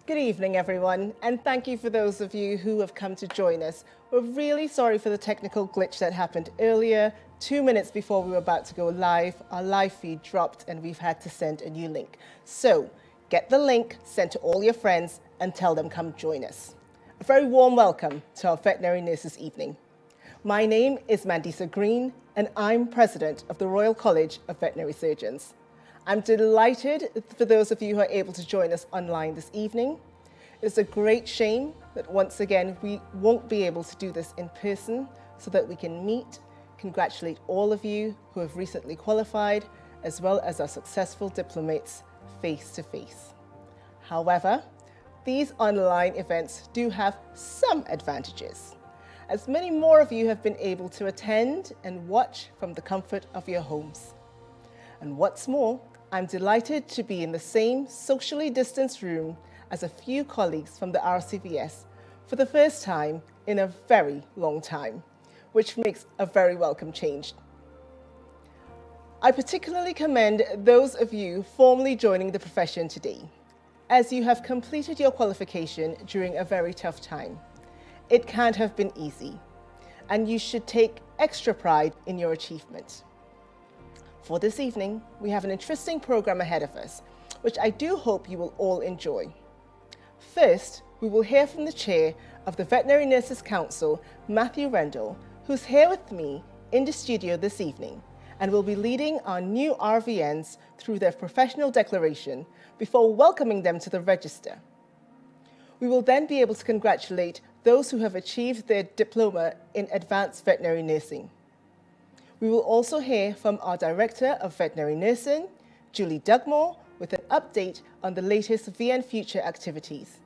Good evening, everyone, and thank you for those of you who have come to join us. We're really sorry for the technical glitch that happened earlier. 2 minutes before we were about to go live, our live feed dropped and we've had to send a new link. So get the link sent to all your friends and tell them come join us. A very warm welcome to our Veterinary Nurses Evening. My name is Mandisa Green and I'm President of the Royal College of Veterinary Surgeons. I'm delighted for those of you who are able to join us online this evening. It's a great shame that once again we won't be able to do this in person so that we can meet, congratulate all of you who have recently qualified, as well as our successful diplomates face to face. However, these online events do have some advantages, as many more of you have been able to attend and watch from the comfort of your homes. And what's more, I'm delighted to be in the same socially distanced room as a few colleagues from the RCVS for the first time in a very long time, which makes a very welcome change. I particularly commend those of you formally joining the profession today, as you have completed your qualification during a very tough time. It can't have been easy, and you should take extra pride in your achievement. For this evening, we have an interesting program ahead of us, which I do hope you will all enjoy. First, we will hear from the chair of the Veterinary Nurses Council, Matthew Rendell, who's here with me in the studio this evening and will be leading our new RVNs through their professional declaration before welcoming them to the register. We will then be able to congratulate those who have achieved their diploma in advanced veterinary nursing. We will also hear from our Director of Veterinary Nursing, Julie Dugmore, with an update on the latest VN Future activities.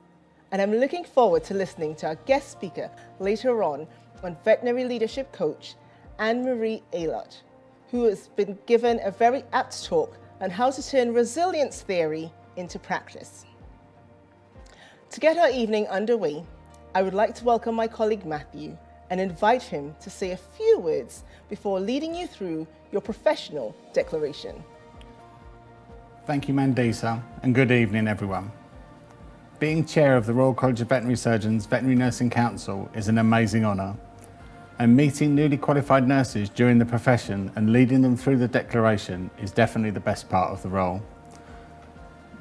And I'm looking forward to listening to our guest speaker later on veterinary leadership coach, Anne-Marie Aylott, who has been given a very apt talk on how to turn resilience theory into practice. To get our evening underway, I would like to welcome my colleague Matthew and invite him to say a few words before leading you through your professional declaration. Thank you, Mandisa, and good evening, everyone. Being chair of the Royal College of Veterinary Surgeons Veterinary Nursing Council is an amazing honour, and meeting newly qualified nurses during the profession and leading them through the declaration is definitely the best part of the role.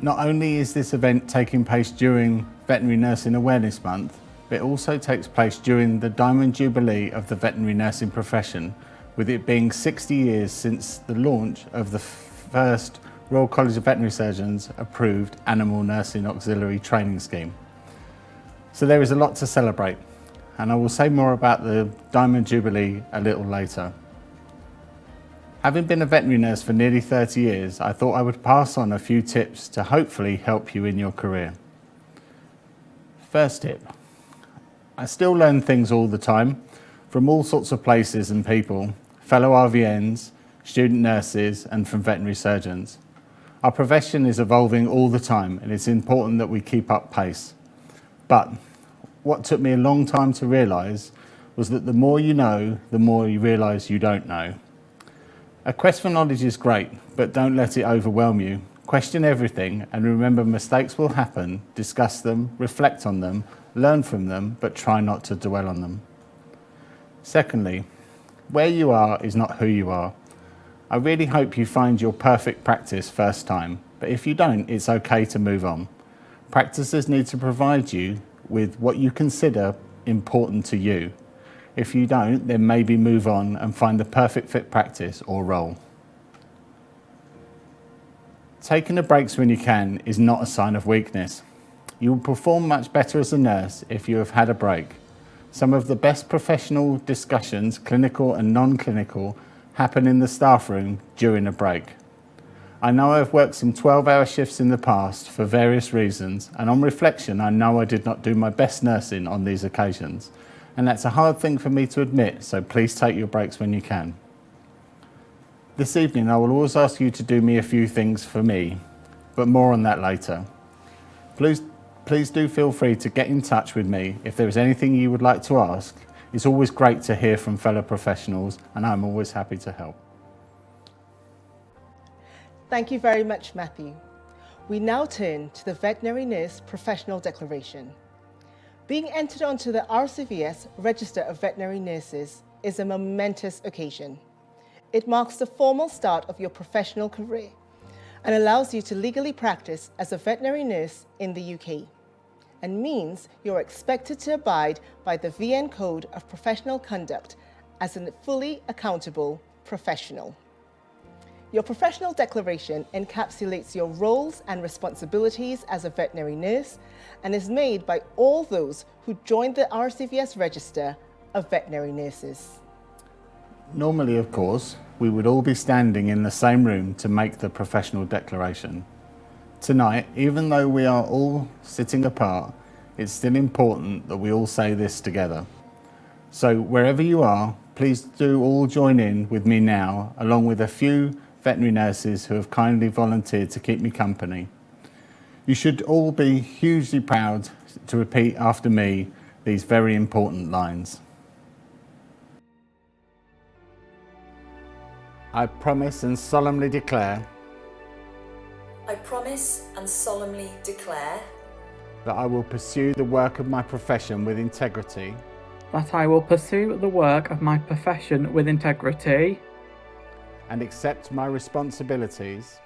Not only is this event taking place during Veterinary Nursing Awareness Month, but it also takes place during the Diamond Jubilee of the veterinary nursing profession, with it being 60 years since the launch of the first Royal College of Veterinary Surgeons approved Animal Nursing Auxiliary Training Scheme. So there is a lot to celebrate, and I will say more about the Diamond Jubilee a little later. Having been a veterinary nurse for nearly 30 years, I thought I would pass on a few tips to hopefully help you in your career. First tip. I still learn things all the time from all sorts of places and people, fellow RVNs, student nurses, and from veterinary surgeons. Our profession is evolving all the time, and it's important that we keep up pace. But what took me a long time to realise was that the more you know, the more you realise you don't know. A quest for knowledge is great, but don't let it overwhelm you. Question everything, and remember mistakes will happen, discuss them, reflect on them, learn from them, but try not to dwell on them. Secondly, where you are is not who you are. I really hope you find your perfect practice first time, but if you don't, it's okay to move on. Practices need to provide you with what you consider important to you. If you don't, then maybe move on and find the perfect fit practice or role. Taking the breaks when you can is not a sign of weakness. You will perform much better as a nurse if you have had a break. Some of the best professional discussions, clinical and non-clinical, happen in the staff room during a break. I know I've worked some 12-hour shifts in the past for various reasons, and on reflection, I know I did not do my best nursing on these occasions. And that's a hard thing for me to admit, so please take your breaks when you can. This evening, I will always ask you to do me a few things for me, but more on that later. Please do feel free to get in touch with me if there is anything you would like to ask. It's always great to hear from fellow professionals, and I'm always happy to help. Thank you very much, Matthew. We now turn to the Veterinary Nurse Professional Declaration. Being entered onto the RCVS Register of Veterinary Nurses is a momentous occasion. It marks the formal start of your professional career and allows you to legally practice as a veterinary nurse in the UK, and means you're expected to abide by the VN Code of Professional Conduct as a fully accountable professional. Your professional declaration encapsulates your roles and responsibilities as a veterinary nurse and is made by all those who joined the RCVS Register of Veterinary Nurses. Normally, of course, we would all be standing in the same room to make the professional declaration. Tonight, even though we are all sitting apart, it's still important that we all say this together. So wherever you are, please do all join in with me now, along with a few veterinary nurses who have kindly volunteered to keep me company. You should all be hugely proud to repeat after me these very important lines. I promise and solemnly declare I promise and solemnly declare that I will pursue the work of my profession with integrity that I will pursue the work of my profession with integrity and accept my responsibilities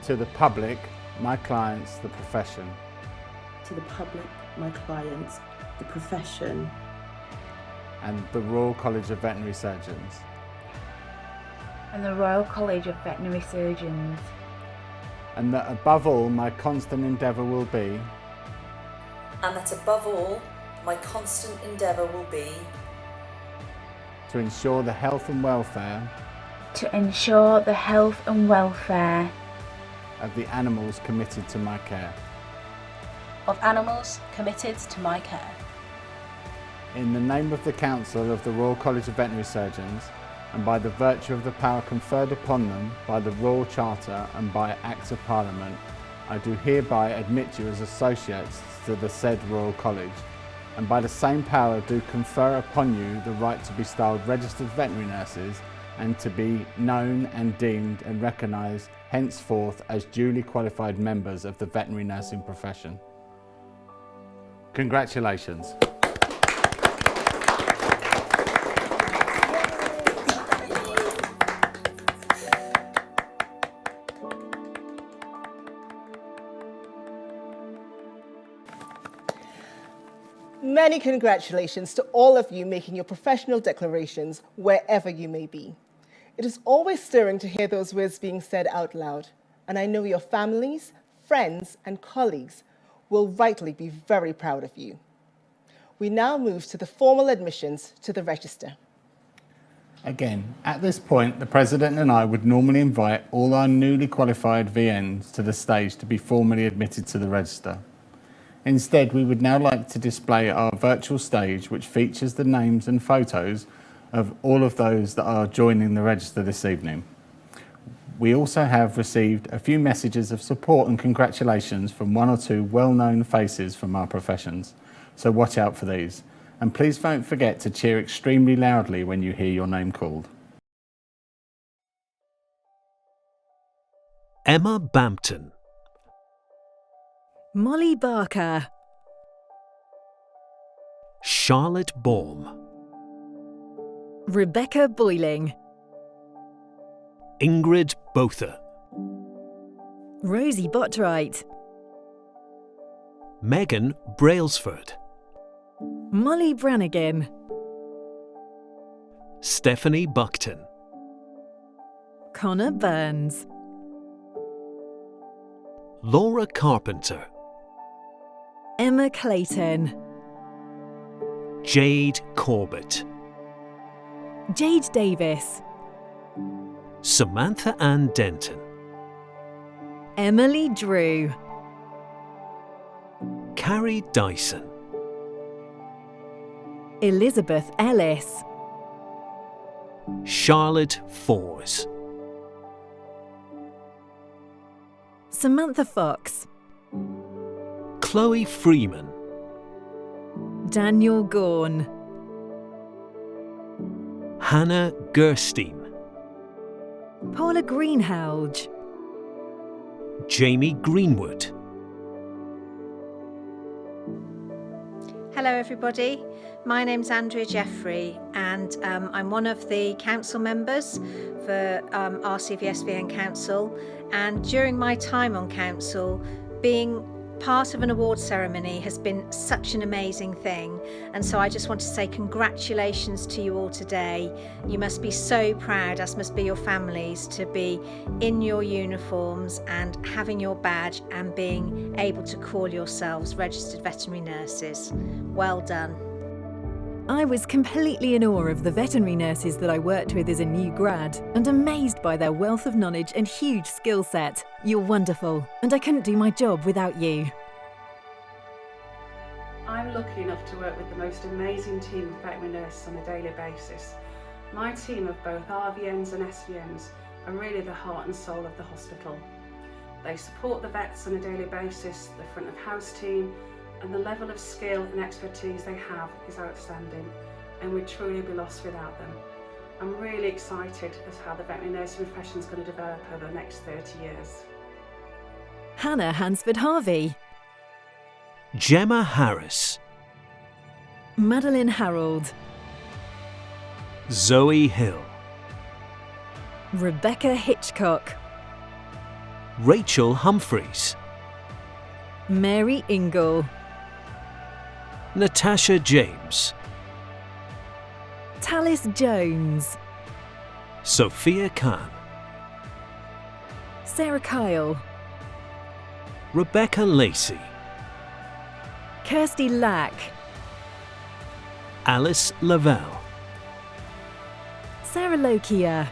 to the public, my clients, the profession, to the public, my clients, the profession, and the Royal College of Veterinary Surgeons. and the Royal College of Veterinary Surgeons, And that above all, my constant endeavour will be and that above all my constant endeavour will be to ensure the health and welfare to ensure the health and welfare of the animals committed to my care. of animals committed to my care. In the name of the Council of the Royal College of Veterinary Surgeons, and by the virtue of the power conferred upon them by the Royal Charter and by Acts of Parliament, I do hereby admit you as associates to the said Royal College, and by the same power do confer upon you the right to be styled registered veterinary nurses and to be known and deemed and recognised henceforth as duly qualified members of the veterinary nursing profession. Congratulations. Many congratulations to all of you making your professional declarations wherever you may be. It is always stirring to hear those words being said out loud, and I know your families, friends, and colleagues will rightly be very proud of you. We now move to the formal admissions to the register. Again, at this point, the President and I would normally invite all our newly qualified VNs to the stage to be formally admitted to the register. Instead, we would now like to display our virtual stage, which features the names and photos of all of those that are joining the register this evening. We also have received a few messages of support and congratulations from one or two well-known faces from our professions, so watch out for these. And please don't forget to cheer extremely loudly when you hear your name called. Emma Bampton, Molly Barker, Charlotte Baum, Rebecca Boyling, Ingrid Botha, Rosie Botwright, Megan Brailsford, Molly Brannigan, Stephanie Buckton, Connor Burns, Laura Carpenter, Emma Clayton, Jade Corbett, Jade Davis, Samantha Ann Denton, Emily Drew, Carrie Dyson, Elizabeth Ellis, Charlotte Fors, Samantha Fox, Chloe Freeman, Daniel Gorn, Hannah Gerstein, Paula Greenhalgh. Jamie Greenwood. Hello everybody, my name's Andrea Jeffrey and I'm one of the council members for RCVSVN Council, and during my time on council, being part of an award ceremony has been such an amazing thing, and so I just want to say congratulations to you all today. You must be so proud, as must be your families, to be in your uniforms and having your badge and being able to call yourselves registered veterinary nurses. Well done. I was completely in awe of the veterinary nurses that I worked with as a new grad and amazed by their wealth of knowledge and huge skill set. You're wonderful, and I couldn't do my job without you. I'm lucky enough to work with the most amazing team of veterinary nurses on a daily basis. My team of both RVNs and SVNs are really the heart and soul of the hospital. They support the vets on a daily basis, the front of house team, and the level of skill and expertise they have is outstanding, and we'd truly be lost without them. I'm really excited as how the veterinary nursing profession is going to develop over the next 30 years. Hannah Hansford-Harvey. Gemma Harris. Madeline Harold. Zoe Hill. Rebecca Hitchcock. Rachel Humphreys. Mary Ingle. Natasha James. Talis Jones. Sophia Khan. Sarah Kyle. Rebecca Lacey. Kirsty Lack. Alice Lavelle. Sarah Lokia.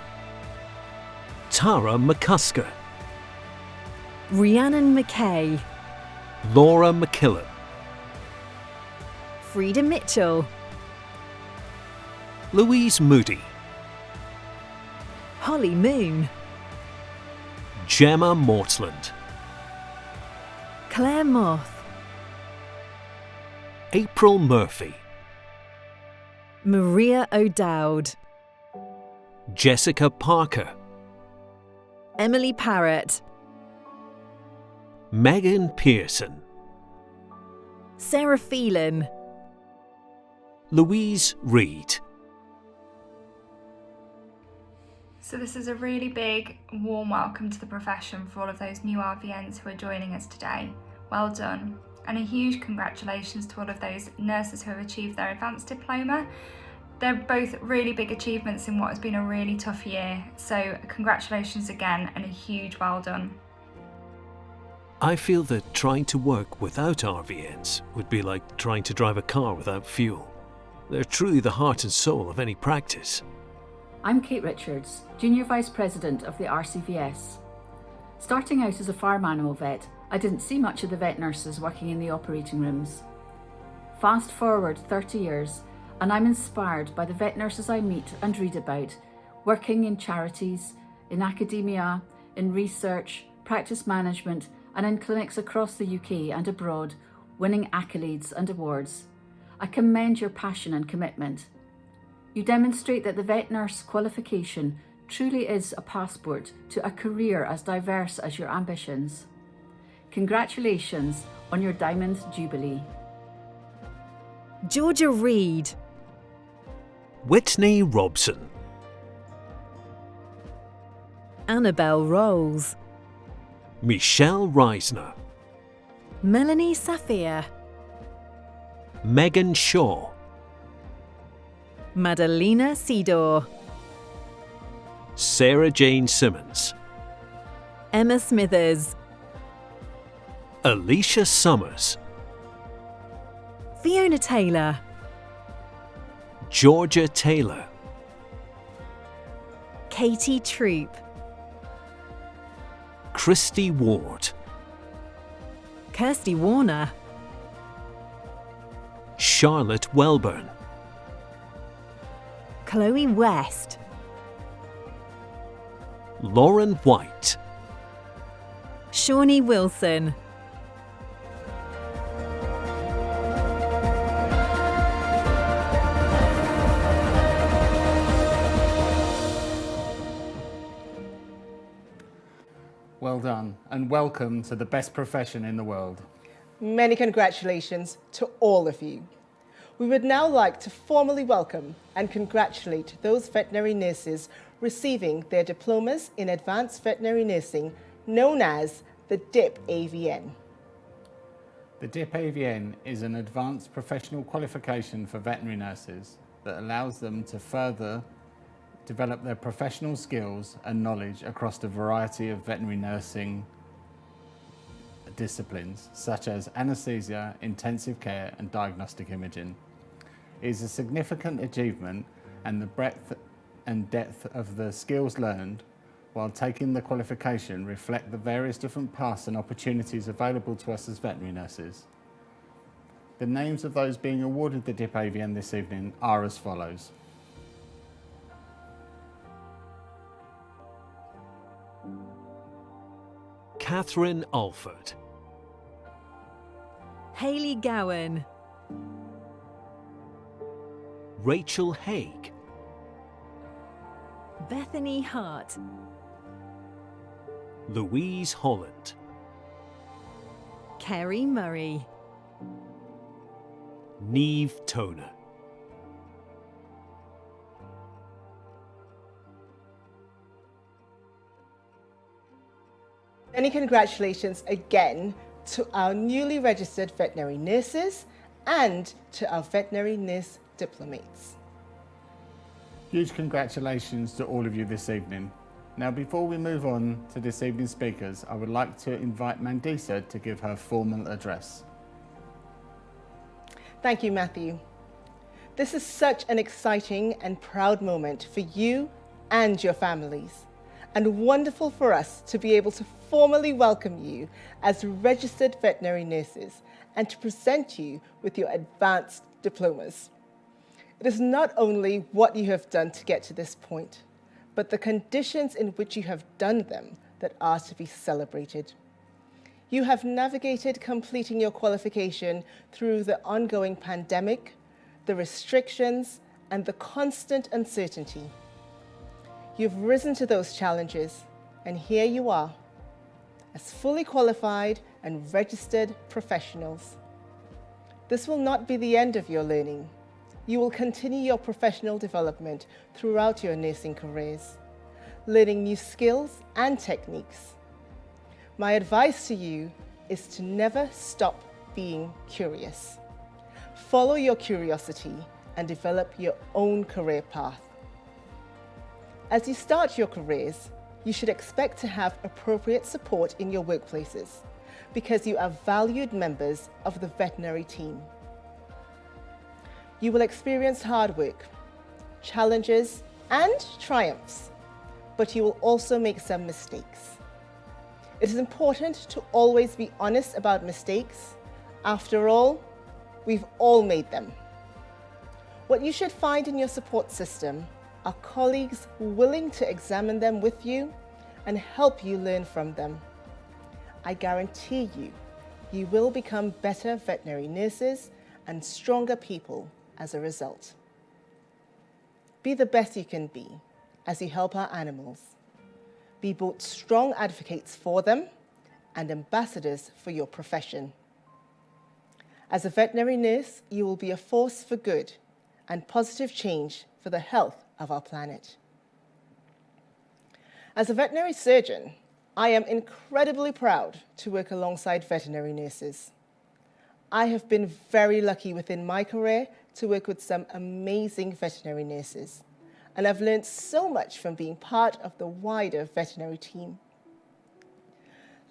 Tara McCusker. Rhiannon McKay. Laura McKillen. Frida Mitchell. Louise Moody. Holly Moon. Gemma Mortland. Claire Moth. April Murphy. Maria O'Dowd. Jessica Parker. Emily Parrott. Megan Pearson. Sarah Phelan. Louise Reed. So this is a really big, warm welcome to the profession for all of those new RVNs who are joining us today. Well done. And a huge congratulations to all of those nurses who have achieved their advanced diploma. They're both really big achievements in what has been a really tough year. So congratulations again and a huge well done. I feel that trying to work without RVNs would be like trying to drive a car without fuel. They're truly the heart and soul of any practice. I'm Kate Richards, Junior Vice President of the RCVS. Starting out as a farm animal vet, I didn't see much of the vet nurses working in the operating rooms. Fast forward 30 years, and I'm inspired by the vet nurses I meet and read about, working in charities, in academia, in research, practice management, and in clinics across the UK and abroad, winning accolades and awards. I commend your passion and commitment. You demonstrate that the vet nurse qualification truly is a passport to a career as diverse as your ambitions. Congratulations on your Diamond Jubilee. Georgia Reed. Whitney Robson. Annabelle Rolls. Michelle Reisner. Melanie Safir. Megan Shaw. Madalena Sidor. Sarah Jane Simmons. Emma Smithers. Alicia Summers. Fiona Taylor. Georgia Taylor. Katie Troop. Christy Ward. Kirsty Warner. Charlotte Welburn. Chloe West. Lauren White. Shawnee Wilson. Well done, and welcome to the best profession in the world. Many congratulations to all of you. We would now like to formally welcome and congratulate those veterinary nurses receiving their diplomas in advanced veterinary nursing, known as the DIP-AVN. The DIP-AVN is an advanced professional qualification for veterinary nurses that allows them to further develop their professional skills and knowledge across a variety of veterinary nursing disciplines, such as anaesthesia, intensive care and diagnostic imaging. It is a significant achievement, and the breadth and depth of the skills learned while taking the qualification reflect the various different paths and opportunities available to us as veterinary nurses. The names of those being awarded the DIP-AVN this evening are as follows. Catherine Alford, Hayley Gowan, Rachel Haig, Bethany Hart, Louise Holland, Kerry Murray, Neve Toner. Many congratulations again to our newly registered veterinary nurses and to our veterinary nurse diplomates. Huge congratulations to all of you this evening. Now, before we move on to this evening's speakers, I would like to invite Mandisa to give her formal address. Thank you, Matthew. This is such an exciting and proud moment for you and your families, and wonderful for us to be able to formally welcome you as registered veterinary nurses and to present you with your advanced diplomas. It is not only what you have done to get to this point, but the conditions in which you have done them that are to be celebrated. You have navigated completing your qualification through the ongoing pandemic, the restrictions, and the constant uncertainty. You've risen to those challenges, and here you are, as fully qualified and registered professionals. This will not be the end of your learning. You will continue your professional development throughout your nursing careers, learning new skills and techniques. My advice to you is to never stop being curious. Follow your curiosity and develop your own career path. As you start your careers, you should expect to have appropriate support in your workplaces because you are valued members of the veterinary team. You will experience hard work, challenges, and triumphs, but you will also make some mistakes. It is important to always be honest about mistakes. After all, we've all made them. What you should find in your support system are colleagues willing to examine them with you and help you learn from them. I guarantee you, you will become better veterinary nurses and stronger people as a result. Be the best you can be as you help our animals. Be both strong advocates for them and ambassadors for your profession. As a veterinary nurse, you will be a force for good and positive change for the health of our planet. As a veterinary surgeon, I am incredibly proud to work alongside veterinary nurses. I have been very lucky within my career to work with some amazing veterinary nurses, and I've learned so much from being part of the wider veterinary team.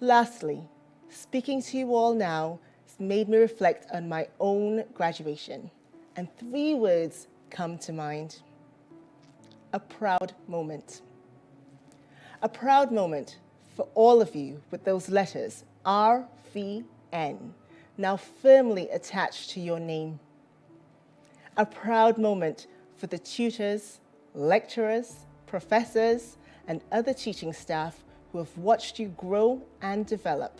Lastly, speaking to you all now has made me reflect on my own graduation, and 3 words come to mind. A proud moment. A proud moment for all of you with those letters RVN now firmly attached to your name. A proud moment for the tutors, lecturers, professors, and other teaching staff who have watched you grow and develop.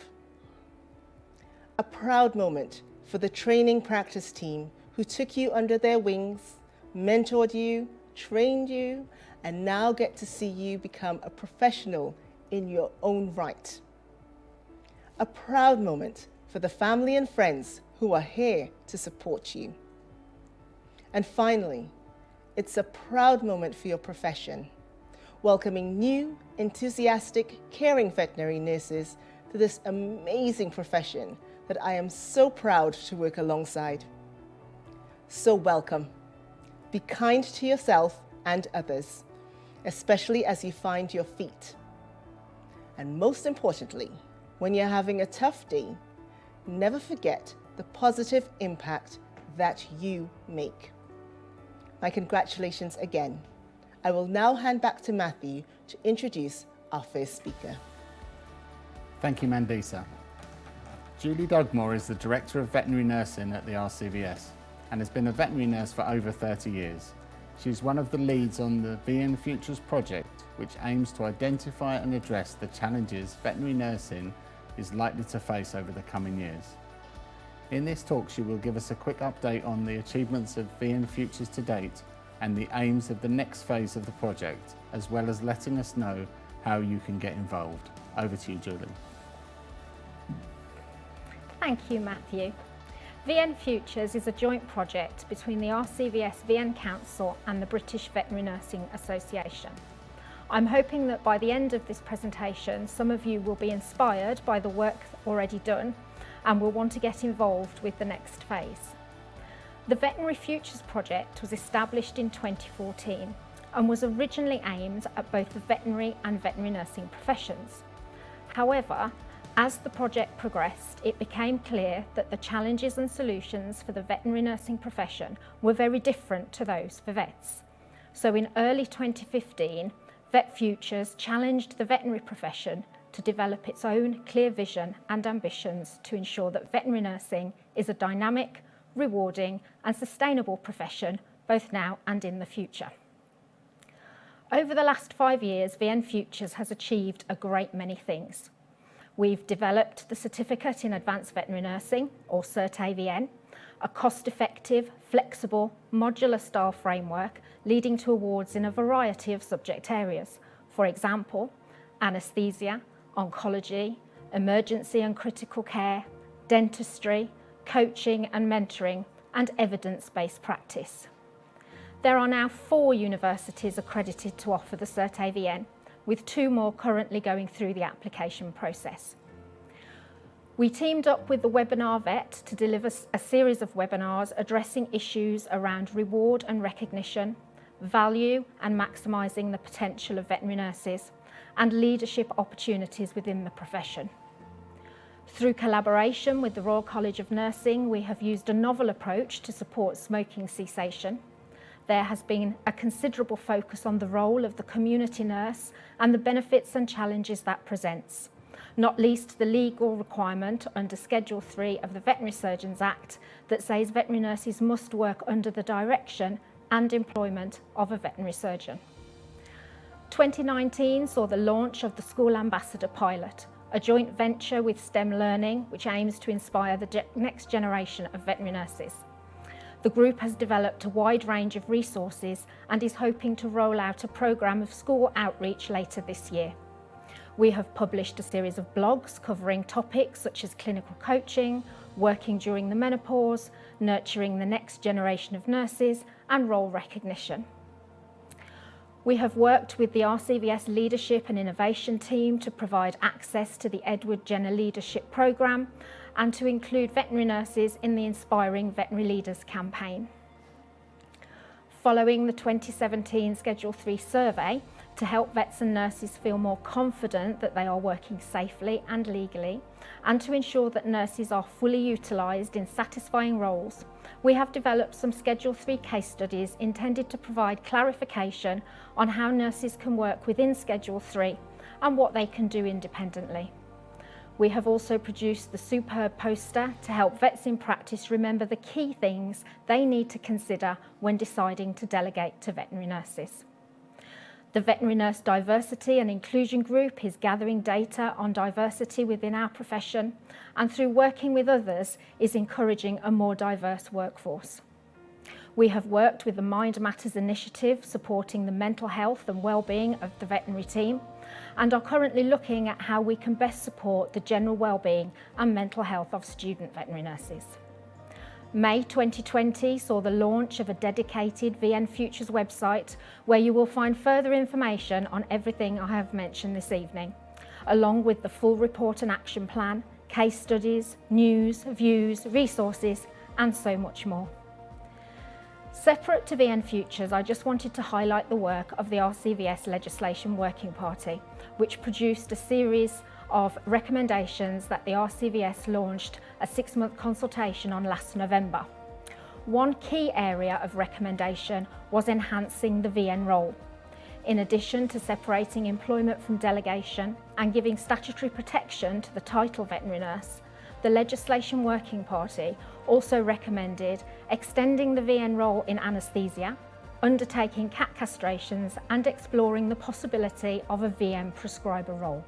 A proud moment for the training practice team who took you under their wings, mentored you, trained you, and now get to see you become a professional in your own right. A proud moment for the family and friends who are here to support you. And finally, it's a proud moment for your profession, welcoming new, enthusiastic, caring veterinary nurses to this amazing profession that I am so proud to work alongside. So welcome. Be kind to yourself and others, especially as you find your feet. And most importantly, when you're having a tough day, never forget the positive impact that you make. My congratulations again. I will now hand back to Matthew to introduce our first speaker. Thank you, Mandisa. Julie Dugmore is the Director of Veterinary Nursing at the RCVS and has been a veterinary nurse for over 30 years. She's one of the leads on the VN Futures project, which aims to identify and address the challenges veterinary nursing is likely to face over the coming years. In this talk, she will give us a quick update on the achievements of VN Futures to date and the aims of the next phase of the project, as well as letting us know how you can get involved. Over to you, Julie. Thank you, Matthew. VN Futures is a joint project between the RCVS VN Council and the British Veterinary Nursing Association. I'm hoping that by the end of this presentation, some of you will be inspired by the work already done and will want to get involved with the next phase. The Veterinary Futures project was established in 2014 and was originally aimed at both the veterinary and veterinary nursing professions. However, as the project progressed, it became clear that the challenges and solutions for the veterinary nursing profession were very different to those for vets. So in early 2015, Vet Futures challenged the veterinary profession to develop its own clear vision and ambitions to ensure that veterinary nursing is a dynamic, rewarding and sustainable profession both now and in the future. Over the last 5 years, VN Futures has achieved a great many things. We've developed the Certificate in Advanced Veterinary Nursing, or CERT-AVN, a cost-effective, flexible, modular style framework leading to awards in a variety of subject areas. For example, anaesthesia, oncology, emergency and critical care, dentistry, coaching and mentoring, and evidence-based practice. There are now 4 universities accredited to offer the CERT-AVN, with 2 more currently going through the application process. We teamed up with the Webinar Vet to deliver a series of webinars addressing issues around reward and recognition, value and maximising the potential of veterinary nurses, and leadership opportunities within the profession. Through collaboration with the Royal College of Nursing, we have used a novel approach to support smoking cessation. There has been a considerable focus on the role of the community nurse and the benefits and challenges that presents, not least the legal requirement under Schedule 3 of the Veterinary Surgeons Act that says veterinary nurses must work under the direction and employment of a veterinary surgeon. 2019 saw the launch of the School Ambassador Pilot, a joint venture with STEM Learning which aims to inspire the next generation of veterinary nurses. The group has developed a wide range of resources and is hoping to roll out a programme of school outreach later this year. We have published a series of blogs covering topics such as clinical coaching, working during the menopause, nurturing the next generation of nurses, and role recognition. We have worked with the RCVS Leadership and Innovation team to provide access to the Edward Jenner Leadership Programme and to include veterinary nurses in the Inspiring Veterinary Leaders campaign. Following the 2017 Schedule 3 survey, to help vets and nurses feel more confident that they are working safely and legally, and to ensure that nurses are fully utilised in satisfying roles, we have developed some Schedule 3 case studies intended to provide clarification on how nurses can work within Schedule 3 and what they can do independently. We have also produced the superb poster to help vets in practice remember the key things they need to consider when deciding to delegate to veterinary nurses. The Veterinary Nurse Diversity and Inclusion Group is gathering data on diversity within our profession and through working with others is encouraging a more diverse workforce. We have worked with the Mind Matters initiative supporting the mental health and well-being of the veterinary team and are currently looking at how we can best support the general well-being and mental health of student veterinary nurses. May 2020 saw the launch of a dedicated VN Futures website where you will find further information on everything I have mentioned this evening, along with the full report and action plan, case studies, news, views, resources, and so much more. Separate to VN Futures, I just wanted to highlight the work of the RCVS Legislation Working Party, which produced a series of recommendations that the RCVS launched a 6-month consultation on last November. One key area of recommendation was enhancing the VN role. In addition to separating employment from delegation and giving statutory protection to the title veterinary nurse, the Legislation Working Party also recommended extending the VN role in anaesthesia, undertaking cat castrations, and exploring the possibility of a VM prescriber role.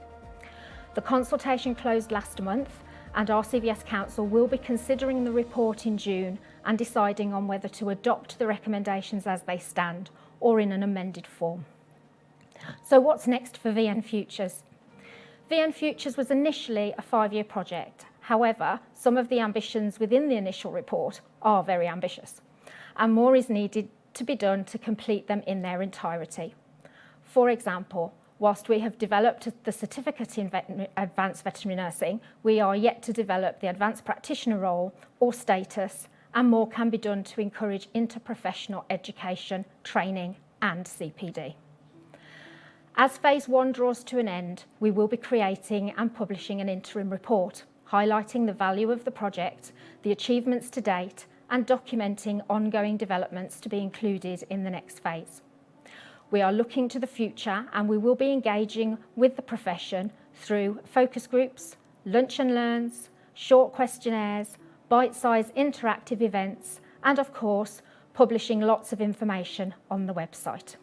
The consultation closed last month, and RCVS Council will be considering the report in June and deciding on whether to adopt the recommendations as they stand or in an amended form. So what's next for VN Futures? VN Futures was initially a 5-year project. However, some of the ambitions within the initial report are very ambitious, and more is needed to be done to complete them in their entirety. For example, whilst we have developed the certificate in advanced veterinary nursing, we are yet to develop the advanced practitioner role or status, and more can be done to encourage interprofessional education, training, and CPD. As phase 1 draws to an end, we will be creating and publishing an interim report, highlighting the value of the project, the achievements to date, and documenting ongoing developments to be included in the next phase. We are looking to the future, and we will be engaging with the profession through focus groups, lunch and learns, short questionnaires, bite-sized interactive events, and of course, publishing lots of information on the website.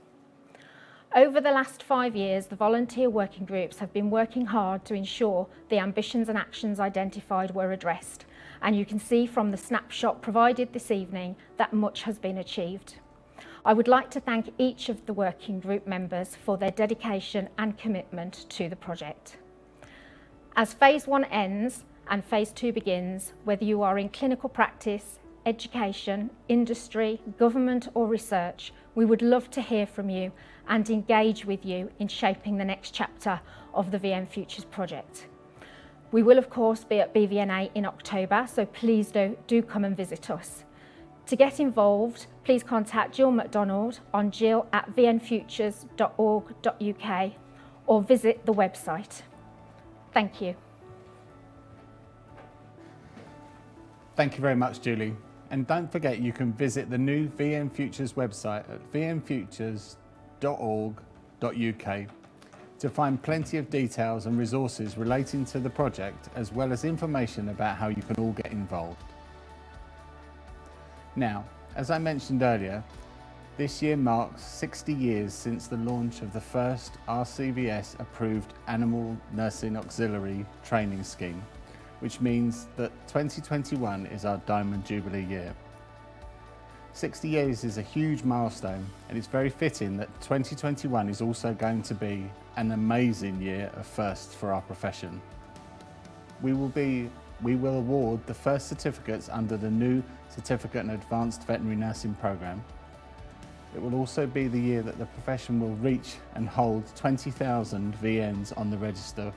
Over the last 5 years, the volunteer working groups have been working hard to ensure the ambitions and actions identified were addressed, and you can see from the snapshot provided this evening that much has been achieved. I would like to thank each of the working group members for their dedication and commitment to the project. As phase 1 ends and phase 2 begins, whether you are in clinical practice, education, industry, government or research, we would love to hear from you and engage with you in shaping the next chapter of the VN Futures project. We will of course be at BVNA in October, so please do come and visit us. To get involved, please contact Jill MacDonald on jill@vnfutures.org.uk or visit the website. Thank you. Thank you very much, Julie. And don't forget, you can visit the new VN Futures website at vnfutures.org.uk to find plenty of details and resources relating to the project, as well as information about how you can all get involved. Now, as I mentioned earlier, this year marks 60 years since the launch of the first RCVS approved Animal Nursing Auxiliary Training Scheme, which means that 2021 is our Diamond Jubilee year. 60 years is a huge milestone, and it's very fitting that 2021 is also going to be an amazing year of firsts for our profession. We will award the first certificates under the new Certificate in Advanced Veterinary Nursing programme. It will also be the year that the profession will reach and hold 20,000 VNs on the register.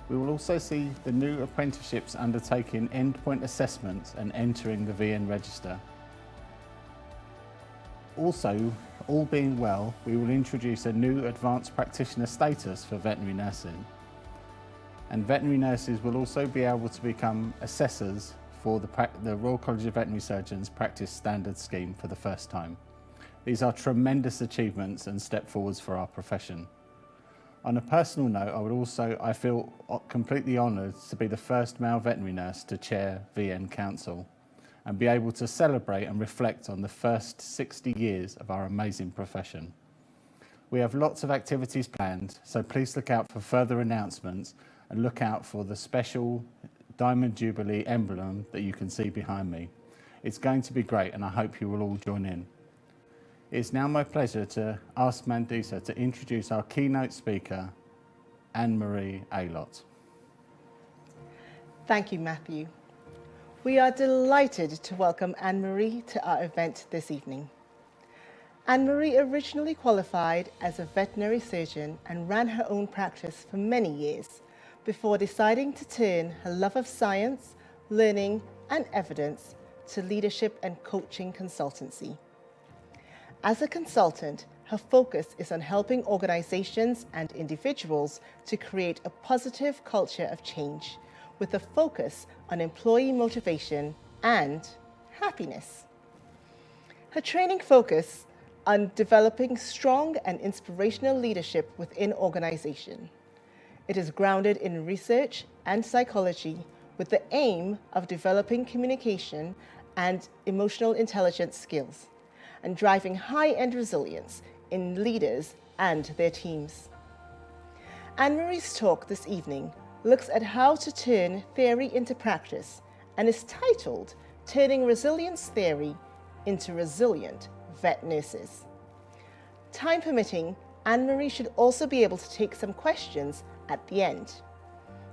We will also see the new apprenticeships undertaking endpoint assessments and entering the VN register. Also, all being well, we will introduce a new advanced practitioner status for veterinary nursing. And veterinary nurses will also be able to become assessors for the Royal College of Veterinary Surgeons Practice Standard Scheme for the first time. These are tremendous achievements and step forwards for our profession. On a personal note, I feel completely honoured to be the first male veterinary nurse to chair VN Council and be able to celebrate and reflect on the first 60 years of our amazing profession. We have lots of activities planned, so please look out for further announcements and look out for the special Diamond Jubilee emblem that you can see behind me. It's going to be great, and I hope you will all join in. It's now my pleasure to ask Mandisa to introduce our keynote speaker, Anne-Marie Aylott. Thank you, Matthew. We are delighted to welcome Anne-Marie to our event this evening. Anne-Marie originally qualified as a veterinary surgeon and ran her own practice for many years before deciding to turn her love of science, learning, and evidence to leadership and coaching consultancy. As a consultant, her focus is on helping organizations and individuals to create a positive culture of change with a focus on employee motivation and happiness. Her training focus on developing strong and inspirational leadership within organization. It is grounded in research and psychology with the aim of developing communication and emotional intelligence skills and driving high-end resilience in leaders and their teams. Anne-Marie's talk this evening looks at how to turn theory into practice and is titled Turning Resilience Theory into Resilient Vet Nurses. Time permitting, Anne-Marie should also be able to take some questions at the end.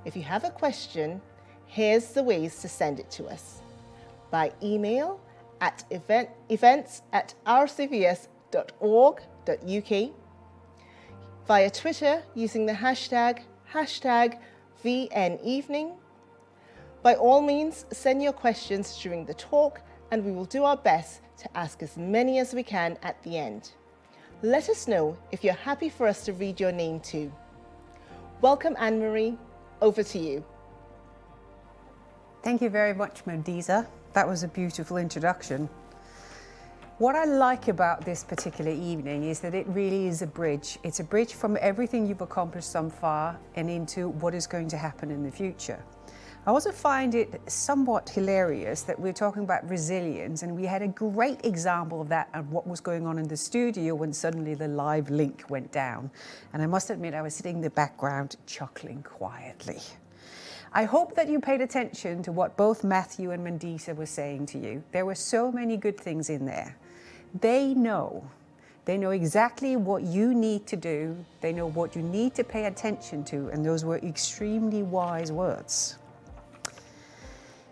If you have a question, here's the ways to send it to us. By email at events@rcvs.org.uk, via Twitter using the hashtag VNEvening. By all means, send your questions during the talk and we will do our best to ask as many as we can at the end. Let us know if you're happy for us to read your name too. Welcome, Anne-Marie. Over to you. Thank you very much, Mandisa. That was a beautiful introduction. What I like about this particular evening is that it really is a bridge. It's a bridge from everything you've accomplished so far and into what is going to happen in the future. I also find it somewhat hilarious that we're talking about resilience, and we had a great example of that and what was going on in the studio when suddenly the live link went down. And I must admit, I was sitting in the background chuckling quietly. I hope that you paid attention to what both Matthew and Mandisa were saying to you. There were so many good things in there. They know exactly what you need to do. They know what you need to pay attention to, and those were extremely wise words.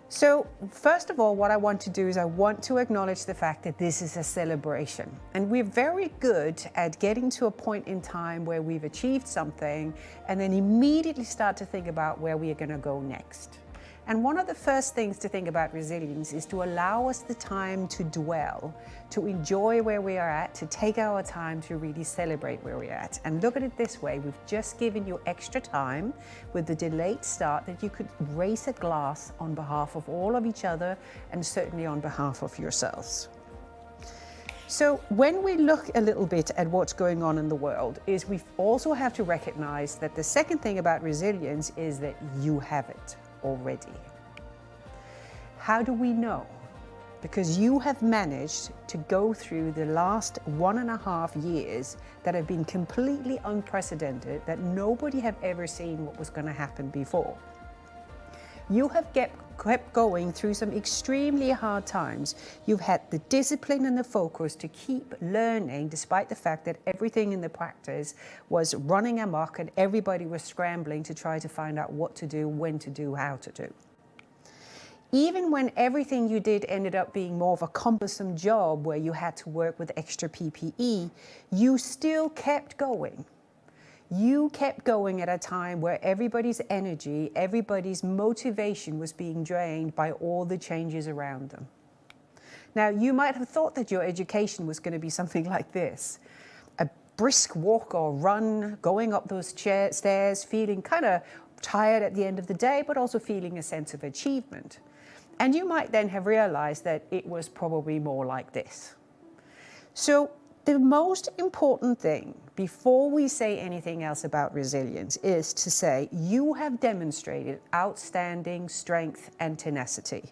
So first of all, what I want to do is I want to acknowledge the fact that this is a celebration. And we're very good at getting to a point in time where we've achieved something and then immediately start to think about where we are going to go next. And one of the first things to think about resilience is to allow us the time to dwell, to enjoy where we are at, to take our time to really celebrate where we're at. And look at it this way, we've just given you extra time with the delayed start that you could raise a glass on behalf of all of each other and certainly on behalf of yourselves. So when we look a little bit at what's going on in the world, is we also have to recognize that the second thing about resilience is that you have it already. How do we know? Because you have managed to go through the last 1.5 years that have been completely unprecedented, that nobody have ever seen what was going to happen before. You have kept going through some extremely hard times. You've had the discipline and the focus to keep learning despite the fact that everything in the practice was running amok and everybody was scrambling to try to find out what to do, when to do, how to do. Even when everything you did ended up being more of a cumbersome job where you had to work with extra PPE, you still kept going. You kept going at a time where everybody's energy, everybody's motivation was being drained by all the changes around them. Now, you might have thought that your education was going to be something like this. A brisk walk or run, going up those stairs, feeling kind of tired at the end of the day, but also feeling a sense of achievement. And you might then have realized that it was probably more like this. So the most important thing before we say anything else about resilience is to say you have demonstrated outstanding strength and tenacity.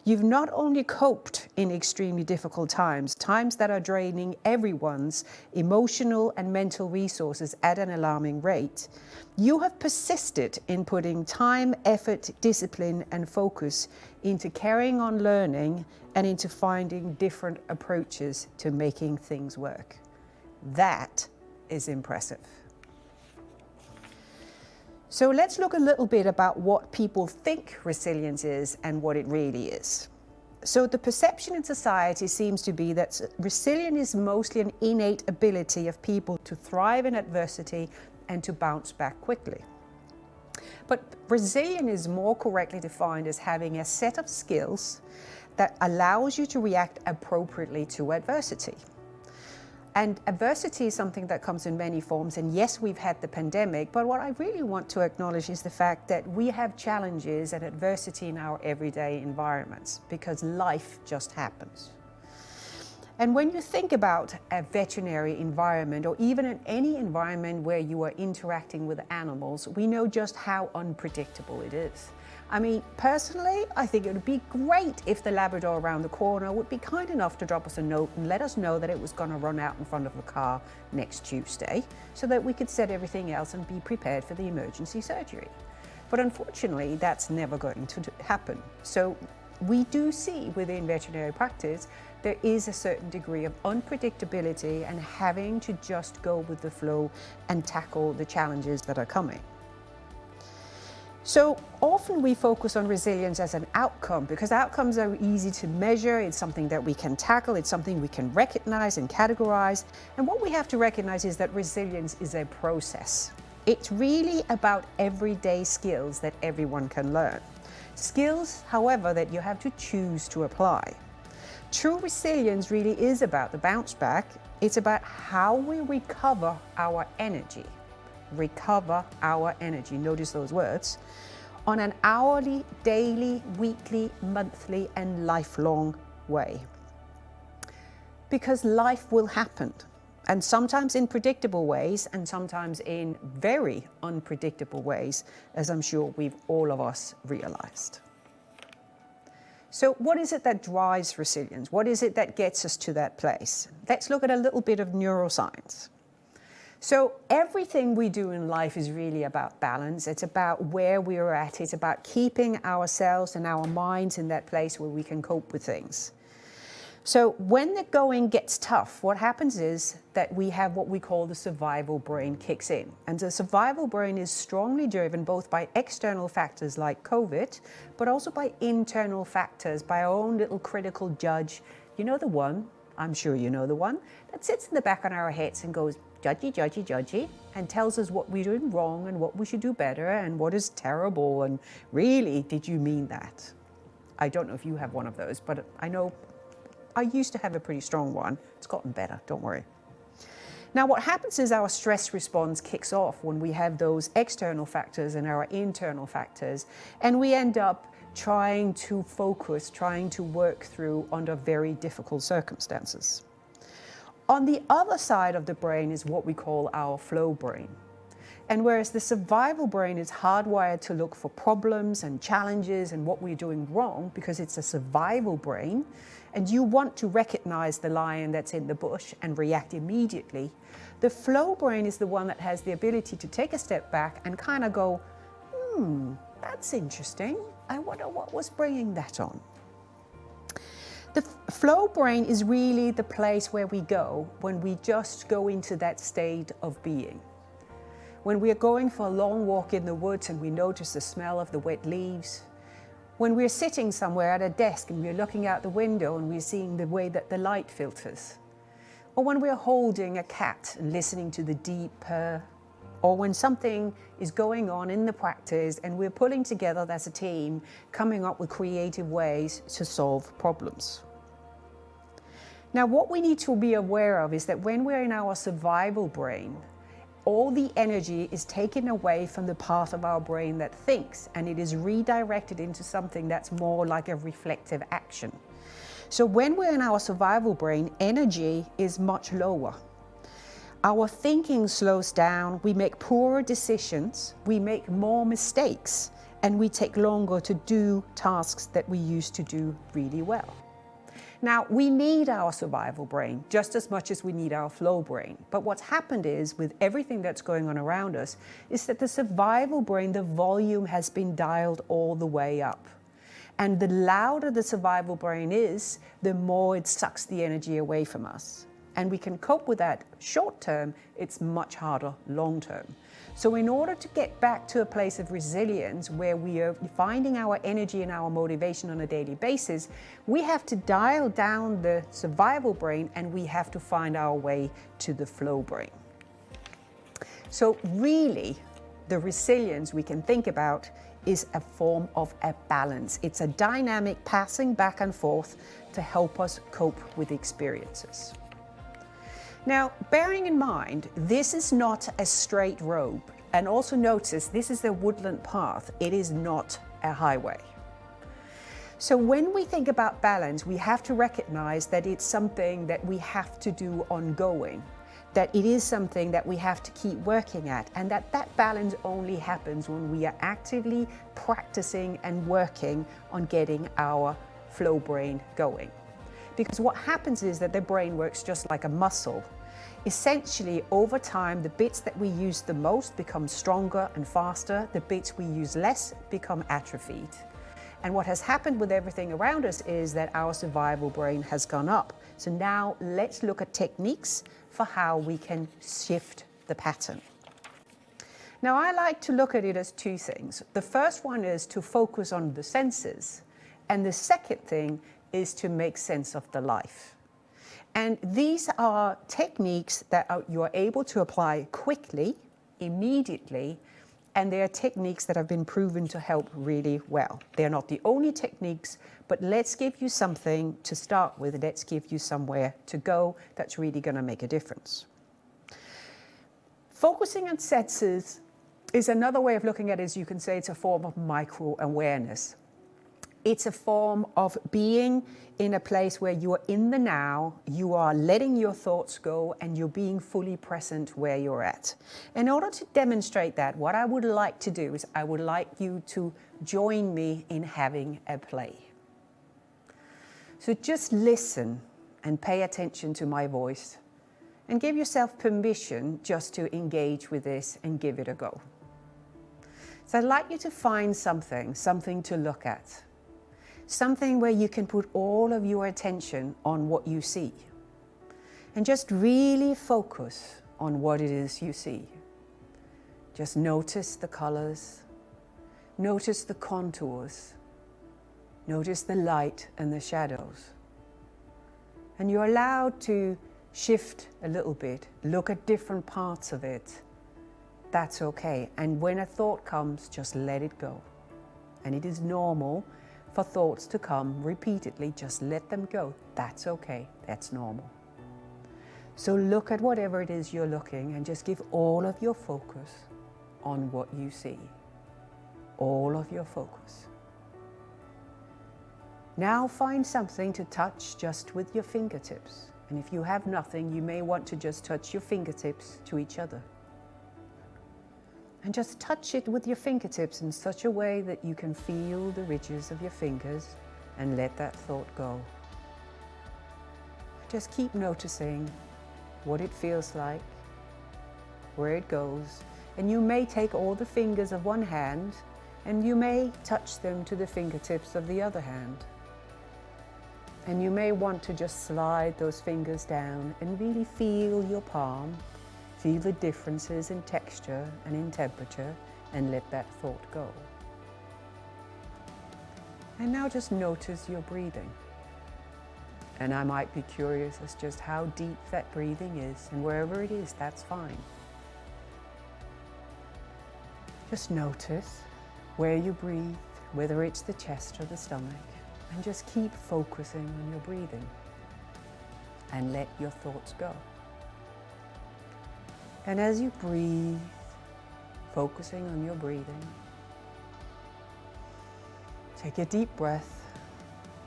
You've not only coped in extremely difficult times that are draining everyone's emotional and mental resources at an alarming rate, you have persisted in putting time, effort, discipline, and focus into carrying on learning and into finding different approaches to making things work. That is impressive. So let's look a little bit about what people think resilience is and what it really is. So the perception in society seems to be that resilience is mostly an innate ability of people to thrive in adversity and to bounce back quickly. But resilience is more correctly defined as having a set of skills that allows you to react appropriately to adversity. And adversity is something that comes in many forms, and yes, we've had the pandemic, but what I really want to acknowledge is the fact that we have challenges and adversity in our everyday environments, because life just happens. And when you think about a veterinary environment, or even in any environment where you are interacting with animals, we know just how unpredictable it is. I mean, personally, I think it would be great if the Labrador around the corner would be kind enough to drop us a note and let us know that it was going to run out in front of the car next Tuesday, so that we could set everything else and be prepared for the emergency surgery. But unfortunately, that's never going to happen. So we do see within veterinary practice, there is a certain degree of unpredictability and having to just go with the flow and tackle the challenges that are coming. So often we focus on resilience as an outcome because outcomes are easy to measure. It's something that we can tackle. It's something we can recognize and categorize. And what we have to recognize is that resilience is a process. It's really about everyday skills that everyone can learn. Skills, however, that you have to choose to apply. True resilience really is about the bounce back. It's about how we recover our energy. Recover our energy, notice those words, on an hourly, daily, weekly, monthly, and lifelong way. Because life will happen, and sometimes in predictable ways, and sometimes in very unpredictable ways, as I'm sure we've all of us realized. So what is it that drives resilience? What is it that gets us to that place? Let's look at a little bit of neuroscience. So everything we do in life is really about balance. It's about where we are at. It's about keeping ourselves and our minds in that place where we can cope with things. So when the going gets tough, what happens is that we have what we call the survival brain kicks in. And the survival brain is strongly driven both by external factors like COVID, but also by internal factors, by our own little critical judge. You know the one, I'm sure you know the one, that sits in the back of our heads and goes, judgy, judgy, judgy, and tells us what we're doing wrong and what we should do better and what is terrible and really, did you mean that? I don't know if you have one of those, but I know I used to have a pretty strong one. It's gotten better, don't worry. Now what happens is our stress response kicks off when we have those external factors and our internal factors, and we end up trying to focus, trying to work through under very difficult circumstances. On the other side of the brain is what we call our flow brain. And whereas the survival brain is hardwired to look for problems and challenges and what we're doing wrong because it's a survival brain, and you want to recognize the lion that's in the bush and react immediately, the flow brain is the one that has the ability to take a step back and kind of go, that's interesting. I wonder what was bringing that on. The flow brain is really the place where we go when we just go into that state of being. When we are going for a long walk in the woods and we notice the smell of the wet leaves. When we're sitting somewhere at a desk and we're looking out the window and we're seeing the way that the light filters. Or when we're holding a cat and listening to the deep purr. Or when something is going on in the practice and we're pulling together as a team, coming up with creative ways to solve problems. Now, what we need to be aware of is that when we're in our survival brain, all the energy is taken away from the part of our brain that thinks, and it is redirected into something that's more like a reflective action. So when we're in our survival brain, energy is much lower. Our thinking slows down, we make poorer decisions, we make more mistakes, and we take longer to do tasks that we used to do really well. Now, we need our survival brain just as much as we need our flow brain. But what's happened is, with everything that's going on around us, is that the survival brain, the volume has been dialed all the way up. And the louder the survival brain is, the more it sucks the energy away from us. And we can cope with that short term, it's much harder long term. So in order to get back to a place of resilience where we are finding our energy and our motivation on a daily basis, we have to dial down the survival brain and we have to find our way to the flow brain. So really, the resilience we can think about is a form of a balance. It's a dynamic passing back and forth to help us cope with experiences. Now, bearing in mind, this is not a straight road, and also notice this is a woodland path, it is not a highway. So when we think about balance, we have to recognize that it's something that we have to do ongoing, that it is something that we have to keep working at, and that balance only happens when we are actively practicing and working on getting our flow brain going. Because what happens is that the brain works just like a muscle. Essentially, over time, the bits that we use the most become stronger and faster. The bits we use less become atrophied. And what has happened with everything around us is that our survival brain has gone up. So now let's look at techniques for how we can shift the pattern. Now, I like to look at it as two things. The first one is to focus on the senses. And the second thing is to make sense of the life. And these are techniques that you're able to apply quickly, immediately, and they are techniques that have been proven to help really well. They're not the only techniques, but let's give you something to start with. Let's give you somewhere to go that's really going to make a difference. Focusing on senses is another way of looking at it. Is you can say it's a form of micro-awareness. It's a form of being in a place where you are in the now, you are letting your thoughts go, and you're being fully present where you're at. In order to demonstrate that, what I would like to do is I would like you to join me in having a play. So just listen and pay attention to my voice and give yourself permission just to engage with this and give it a go. So I'd like you to find something to look at. Something where you can put all of your attention on what you see. And just really focus on what it is you see. Just notice the colors. Notice the contours. Notice the light and the shadows. And you're allowed to shift a little bit. Look at different parts of it. That's okay. And when a thought comes, just let it go. And it is normal for thoughts to come repeatedly, just let them go. That's okay, that's normal. So look at whatever it is you're looking and just give all of your focus on what you see. All of your focus. Now find something to touch just with your fingertips. And if you have nothing, you may want to just touch your fingertips to each other. And just touch it with your fingertips in such a way that you can feel the ridges of your fingers and let that thought go. Just keep noticing what it feels like, where it goes. And you may take all the fingers of one hand and you may touch them to the fingertips of the other hand. And you may want to just slide those fingers down and really feel your palm. Feel the differences in texture and in temperature and let that thought go. And now just notice your breathing. And I might be curious as just how deep that breathing is, and wherever it is, that's fine. Just notice where you breathe, whether it's the chest or the stomach, and just keep focusing on your breathing and let your thoughts go. And as you breathe, focusing on your breathing, take a deep breath,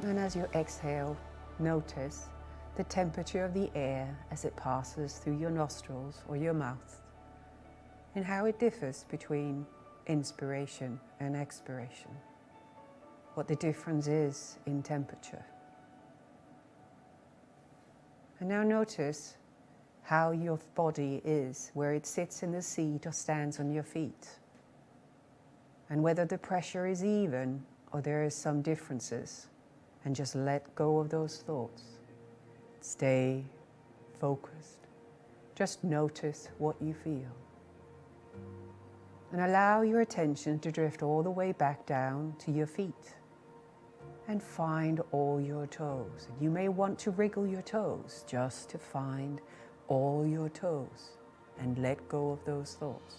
and as you exhale, notice the temperature of the air as it passes through your nostrils or your mouth, and how it differs between inspiration and expiration, what the difference is in temperature. And now notice how your body is, where it sits in the seat or stands on your feet, and whether the pressure is even or there is some differences, and just let go of those thoughts. Stay focused. Just notice what you feel. And allow your attention to drift all the way back down to your feet. And find all your toes. You may want to wriggle your toes just to find all your toes and let go of those thoughts.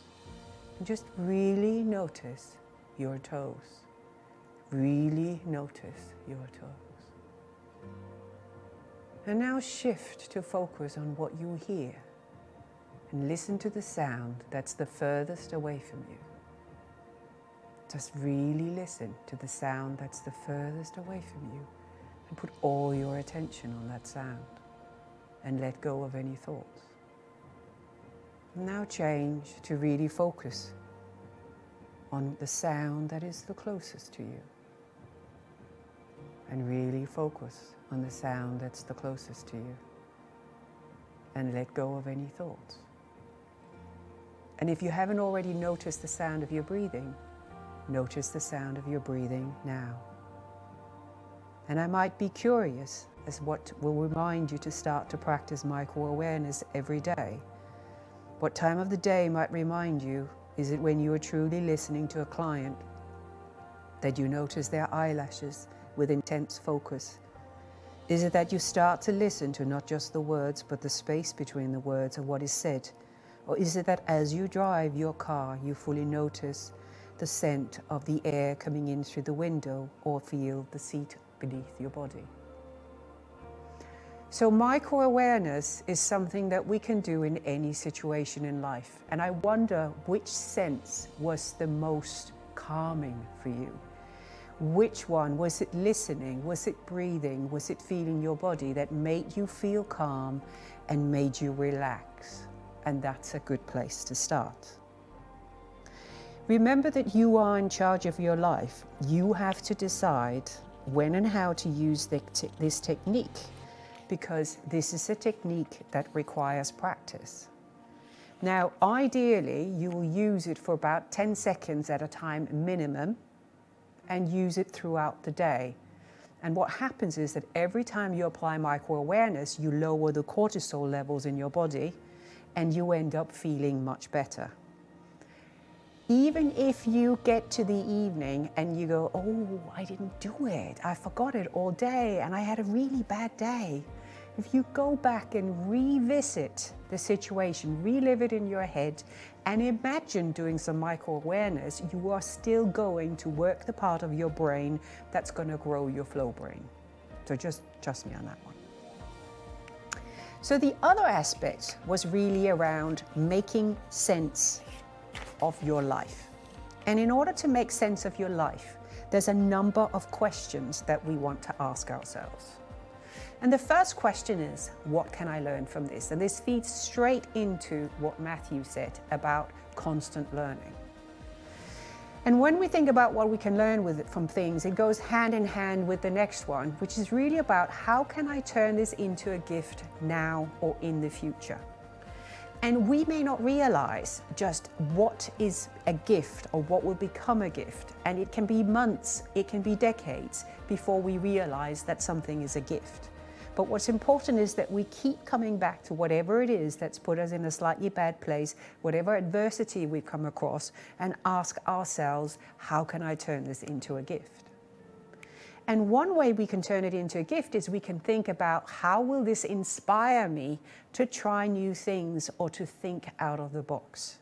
And just really notice your toes. Really notice your toes. And now shift to focus on what you hear and listen to the sound that's the furthest away from you. Just really listen to the sound that's the furthest away from you and put all your attention on that sound and let go of any thoughts. Now change to really focus on the sound that is the closest to you. And really focus on the sound that's the closest to you. And let go of any thoughts. And if you haven't already noticed the sound of your breathing, notice the sound of your breathing now. And I might be curious as what will remind you to start to practice micro-awareness every day. What time of the day might remind you? Is it when you are truly listening to a client that you notice their eyelashes with intense focus? Is it that you start to listen to not just the words but the space between the words of what is said? Or is it that as you drive your car you fully notice the scent of the air coming in through the window or feel the seat beneath your body? So micro-awareness is something that we can do in any situation in life. And I wonder which sense was the most calming for you? Which one? Was it listening? Was it breathing? Was it feeling your body that made you feel calm and made you relax? And that's a good place to start. Remember that you are in charge of your life. You have to decide when and how to use this technique, because this is a technique that requires practice. Now, ideally, you will use it for about 10 seconds at a time minimum and use it throughout the day. And what happens is that every time you apply micro-awareness, you lower the cortisol levels in your body and you end up feeling much better. Even if you get to the evening and you go, oh, I didn't do it, I forgot it all day and I had a really bad day. If you go back and revisit the situation, relive it in your head and imagine doing some micro-awareness, you are still going to work the part of your brain that's going to grow your flow brain. So just trust me on that one. So the other aspect was really around making sense of your life. And in order to make sense of your life, there's a number of questions that we want to ask ourselves. And the first question is, what can I learn from this? And this feeds straight into what Matthew said about constant learning. And when we think about what we can learn from things, it goes hand in hand with the next one, which is really about how can I turn this into a gift now or in the future? And we may not realize just what is a gift or what will become a gift. And it can be months, it can be decades before we realize that something is a gift. But what's important is that we keep coming back to whatever it is that's put us in a slightly bad place, whatever adversity we come across, and ask ourselves, how can I turn this into a gift? And one way we can turn it into a gift is we can think about, how will this inspire me to try new things or to think out of the box?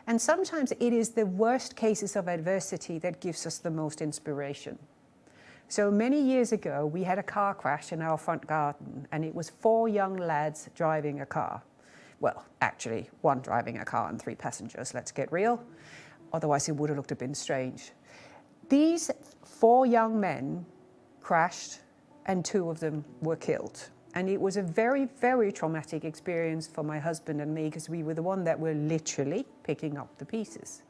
And sometimes it is the worst cases of adversity that gives us the most inspiration. So many years ago, we had a car crash in our front garden, and it was 4 young lads driving a car. Well, actually, 1 driving a car and 3 passengers, let's get real. Otherwise, it would have looked a bit strange. These 4 young men crashed, and 2 of them were killed. And it was a very, very traumatic experience for my husband and me, because we were the one that were literally picking up the pieces.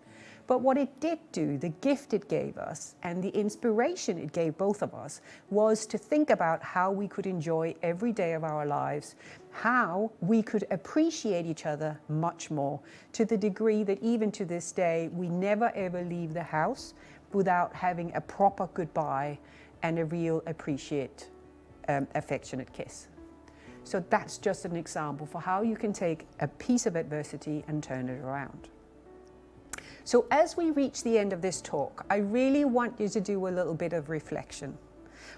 But what it did do, the gift it gave us and the inspiration it gave both of us, was to think about how we could enjoy every day of our lives, how we could appreciate each other much more, to the degree that even to this day, we never ever leave the house without having a proper goodbye and a real affectionate kiss. So that's just an example for how you can take a piece of adversity and turn it around. So as we reach the end of this talk, I really want you to do a little bit of reflection.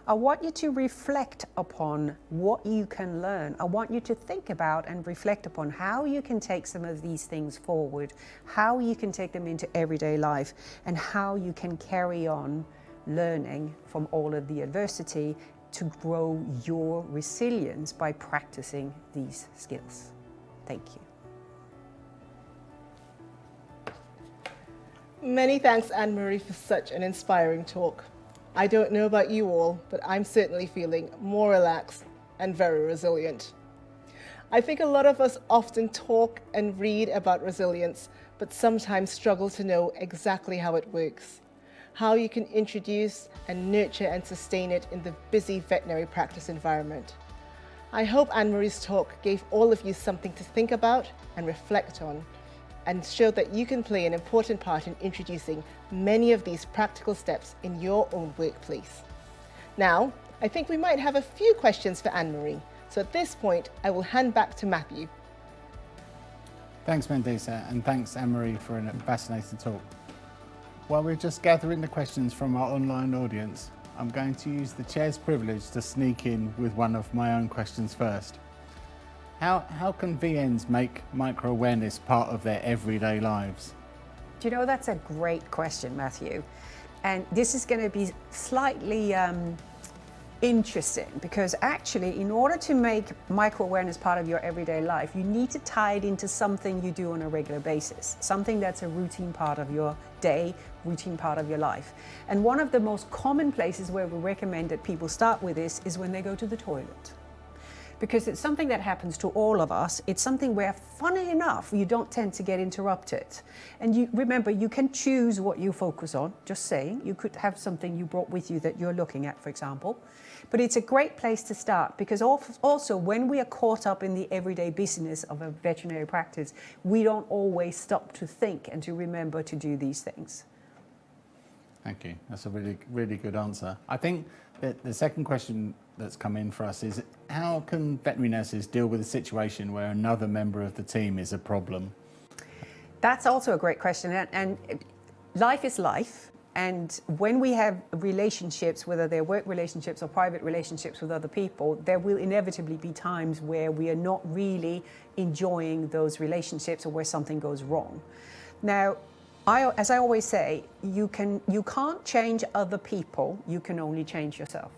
I want you to reflect upon what you can learn. I want you to think about and reflect upon how you can take some of these things forward, how you can take them into everyday life, and how you can carry on learning from all of the adversity to grow your resilience by practicing these skills. Thank you. Many thanks, Anne-Marie, for such an inspiring talk. I don't know about you all, but I'm certainly feeling more relaxed and very resilient. I think a lot of us often talk and read about resilience, but sometimes struggle to know exactly how it works, how you can introduce and nurture and sustain it in the busy veterinary practice environment. I hope Anne-Marie's talk gave all of you something to think about and reflect on, and showed that you can play an important part in introducing many of these practical steps in your own workplace. Now, I think we might have a few questions for Anne-Marie, so at this point, I will hand back to Matthew. Thanks, Mandisa, and thanks, Anne-Marie, for a fascinating talk. While we're just gathering the questions from our online audience, I'm going to use the chair's privilege to sneak in with one of my own questions first. How can VNs make micro-awareness part of their everyday lives? Do you know, that's a great question, Matthew. And this is going to be slightly interesting, because actually, in order to make micro-awareness part of your everyday life, you need to tie it into something you do on a regular basis, something that's a routine part of your day, routine part of your life. And one of the most common places where we recommend that people start with this is when they go to the toilet. Because it's something that happens to all of us. It's something where, funny enough, you don't tend to get interrupted. And you remember, you can choose what you focus on, just saying. You could have something you brought with you that you're looking at, for example. But it's a great place to start, because also when we are caught up in the everyday business of a veterinary practice, we don't always stop to think and to remember to do these things. Thank you. That's a really, really good answer. I think that the second question that's come in for us is, how can veterinary nurses deal with a situation where another member of the team is a problem? That's also a great question. And life is life. And when we have relationships, whether they're work relationships or private relationships with other people, there will inevitably be times where we are not really enjoying those relationships, or where something goes wrong. Now, as I always say, you can't change other people, you can only change yourself.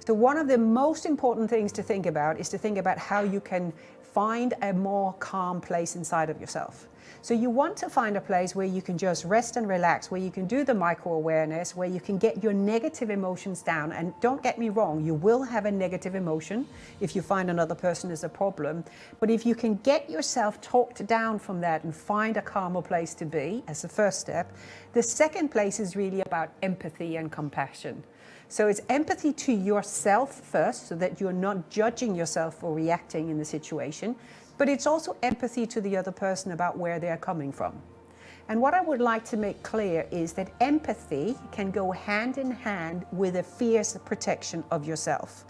So one of the most important things to think about is to think about how you can find a more calm place inside of yourself. So you want to find a place where you can just rest and relax, where you can do the micro-awareness, where you can get your negative emotions down. And don't get me wrong, you will have a negative emotion if you find another person is a problem. But if you can get yourself talked down from that and find a calmer place to be as the first step, the second place is really about empathy and compassion. So it's empathy to yourself first, so that you're not judging yourself for reacting in the situation, but it's also empathy to the other person about where they're coming from. And what I would like to make clear is that empathy can go hand in hand with a fierce protection of yourself.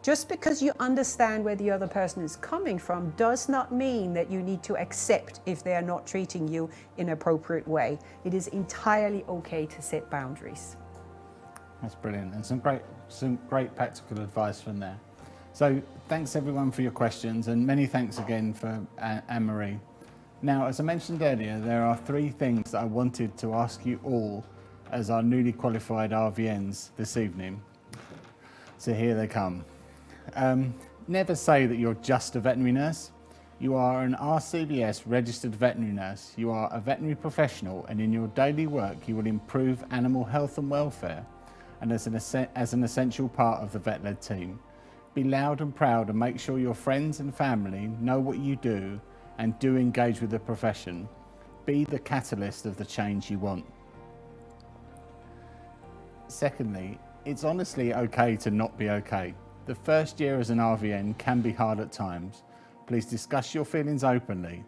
Just because you understand where the other person is coming from does not mean that you need to accept if they are not treating you in an appropriate way. It is entirely okay to set boundaries. That's brilliant, and some great practical advice from there. So thanks everyone for your questions, and many thanks again for Anne-Marie. Now, as I mentioned earlier, there are 3 things that I wanted to ask you all as our newly qualified RVNs this evening. So here they come. Never say that you're just a veterinary nurse. You are an RCVS registered veterinary nurse. You are a veterinary professional, and in your daily work you will improve animal health and welfare, and as an essential part of the vet-led team. Be loud and proud, and make sure your friends and family know what you do and do engage with the profession. Be the catalyst of the change you want. Secondly, it's honestly okay to not be okay. The first year as an RVN can be hard at times. Please discuss your feelings openly.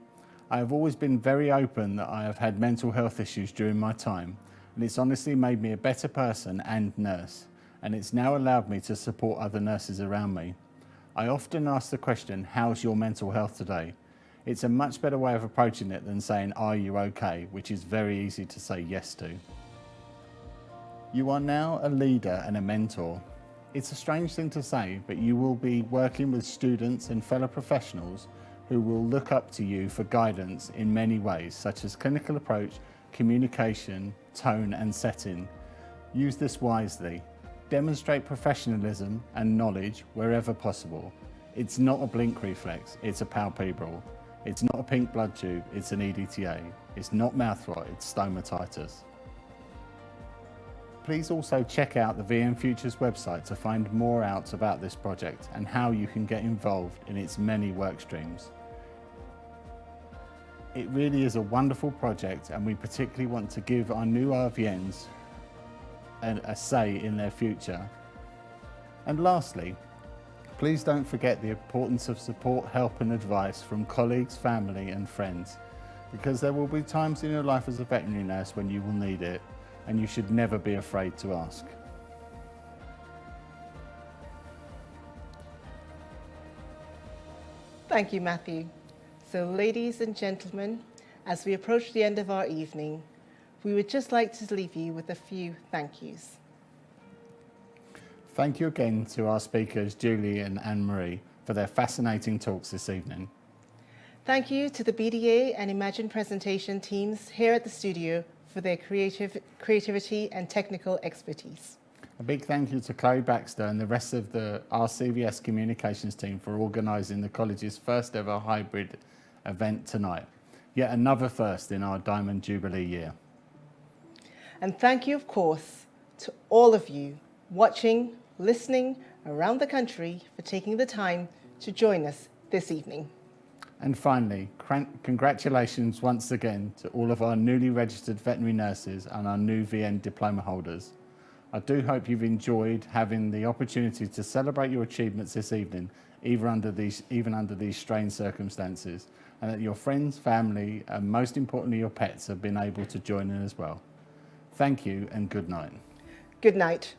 I have always been very open that I have had mental health issues during my time, and it's honestly made me a better person and nurse, and it's now allowed me to support other nurses around me. I often ask the question, how's your mental health today? It's a much better way of approaching it than saying, are you okay, which is very easy to say yes to. You are now a leader and a mentor. It's a strange thing to say, but you will be working with students and fellow professionals who will look up to you for guidance in many ways, such as clinical approach, communication, tone and setting. Use this wisely. Demonstrate professionalism and knowledge wherever possible. It's not a blink reflex, it's a palpebral. It's not a pink blood tube, it's an EDTA. It's not mouth rot, it's stomatitis. Please also check out the VN Futures website to find more out about this project and how you can get involved in its many work streams. It really is a wonderful project, and we particularly want to give our new RVNs a say in their future. And lastly, please don't forget the importance of support, help and advice from colleagues, family and friends, because there will be times in your life as a veterinary nurse when you will need it, and you should never be afraid to ask. Thank you, Matthew. So, ladies and gentlemen, as we approach the end of our evening, we would just like to leave you with a few thank yous. Thank you again to our speakers, Julie and Anne-Marie, for their fascinating talks this evening. Thank you to the BDA and Imagine presentation teams here at the studio for their creativity and technical expertise. A big thank you to Chloe Baxter and the rest of the RCVS communications team for organising the college's first ever hybrid event tonight. Yet another first in our Diamond Jubilee year. And thank you, of course, to all of you watching, listening around the country for taking the time to join us this evening. And finally, congratulations once again to all of our newly registered veterinary nurses and our new VN diploma holders. I do hope you've enjoyed having the opportunity to celebrate your achievements this evening, even under these strange circumstances, and that your friends, family, and most importantly your pets have been able to join in as well. Thank you and good night. Good night.